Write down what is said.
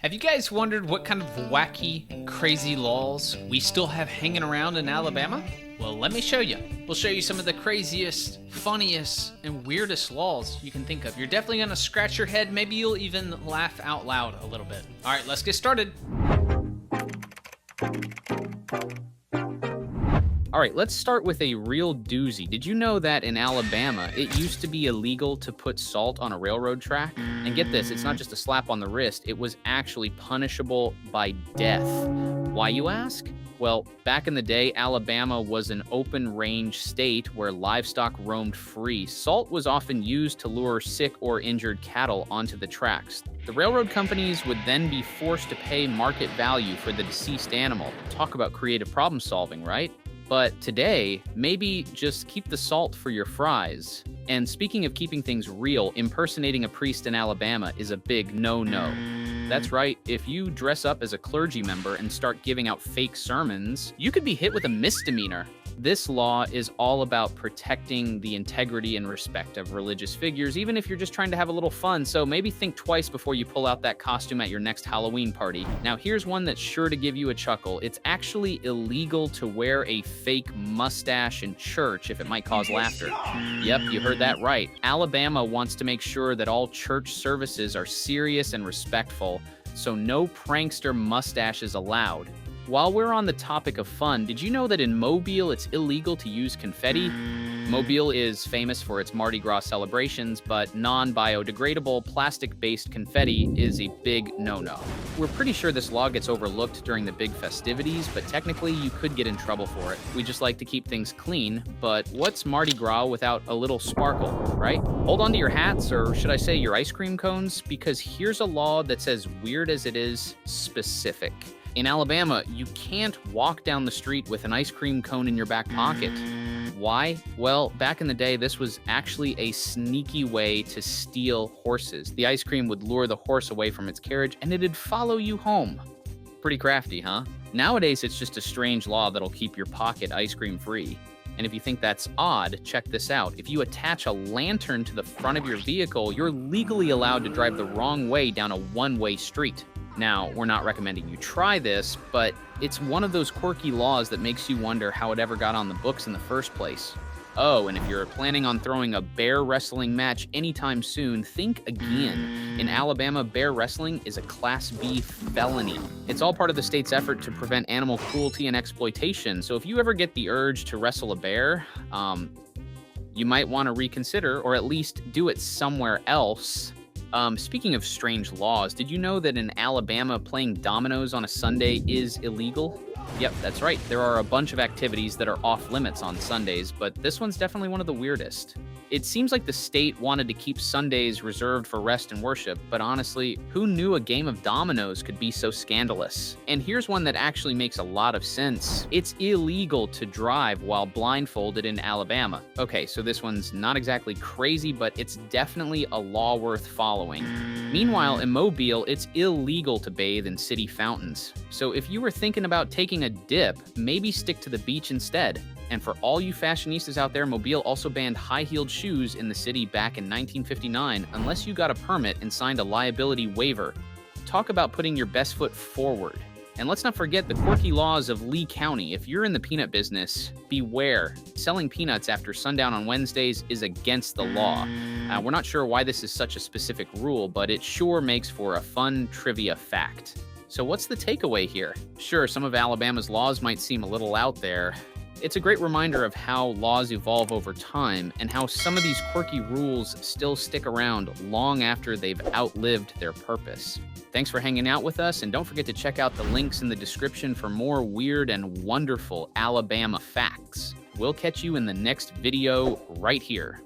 Have you guys wondered what kind of wacky, crazy laws we still have hanging around in Alabama? Well, let me show you. We'll show you some of the craziest, funniest, and weirdest laws you can think of. You're definitely going to scratch your head. Maybe you'll even laugh out loud a little bit. All right, let's get started. All right, let's start with a real doozy. Did you know that in Alabama, it used to be illegal to put salt on a railroad track? And get this, it's not just a slap on the wrist, it was actually punishable by death. Why, you ask? Well, back in the day, Alabama was an open range state where livestock roamed free. Salt was often used to lure sick or injured cattle onto the tracks. The railroad companies would then be forced to pay market value for the deceased animal. Talk about creative problem solving, right? But today, maybe just keep the salt for your fries. And speaking of keeping things real, impersonating a priest in Alabama is a big no-no. That's right, if you dress up as a clergy member and start giving out fake sermons, you could be hit with a misdemeanor. This law is all about protecting the integrity and respect of religious figures, even if you're just trying to have a little fun, so maybe think twice before you pull out that costume at your next Halloween party. Now, here's one that's sure to give you a chuckle. It's actually illegal to wear a fake mustache in church if it might cause laughter. Yep, you heard that right. Alabama wants to make sure that all church services are serious and respectful, so no prankster mustaches allowed. While we're on the topic of fun, did you know that in Mobile it's illegal to use confetti? Mobile is famous for its Mardi Gras celebrations, but non-biodegradable plastic-based confetti is a big no-no. We're pretty sure this law gets overlooked during the big festivities, but technically you could get in trouble for it. We just like to keep things clean, but what's Mardi Gras without a little sparkle, right? Hold on to your hats, or should I say your ice cream cones, because here's a law that's as weird as it is specific. In Alabama, you can't walk down the street with an ice cream cone in your back pocket. Why? Well, back in the day, this was actually a sneaky way to steal horses. The ice cream would lure the horse away from its carriage, and it'd follow you home. Pretty crafty, huh? Nowadays, it's just a strange law that'll keep your pocket ice cream free. And if you think that's odd, check this out. If you attach a lantern to the front of your vehicle, you're legally allowed to drive the wrong way down a one-way street. Now, we're not recommending you try this, but it's one of those quirky laws that makes you wonder how it ever got on the books in the first place. Oh, and if you're planning on throwing a bear wrestling match anytime soon, think again. In Alabama, bear wrestling is a Class B felony. It's all part of the state's effort to prevent animal cruelty and exploitation, so if you ever get the urge to wrestle a bear, you might want to reconsider, or at least do it somewhere else. Speaking of strange laws, did you know that in Alabama playing dominoes on a Sunday is illegal? Yep, that's right. There are a bunch of activities that are off limits on Sundays, but this one's definitely one of the weirdest. It seems like the state wanted to keep Sundays reserved for rest and worship, but honestly, who knew a game of dominoes could be so scandalous? And here's one that actually makes a lot of sense. It's illegal to drive while blindfolded in Alabama. Okay, so this one's not exactly crazy, but it's definitely a law worth following. Meanwhile, in Mobile, it's illegal to bathe in city fountains. So if you were thinking about taking a dip, maybe stick to the beach instead. And for all you fashionistas out there, Mobile also banned high-heeled shoes in the city back in 1959 unless you got a permit and signed a liability waiver. Talk about putting your best foot forward. And let's not forget the quirky laws of Lee County. If you're in the peanut business, beware. Selling peanuts after sundown on Wednesdays is against the law. We're not sure why this is such a specific rule, but it sure makes for a fun trivia fact. So what's the takeaway here? Sure, some of Alabama's laws might seem a little out there. It's a great reminder of how laws evolve over time and how some of these quirky rules still stick around long after they've outlived their purpose. Thanks for hanging out with us, and don't forget to check out the links in the description for more weird and wonderful Alabama facts. We'll catch you in the next video right here.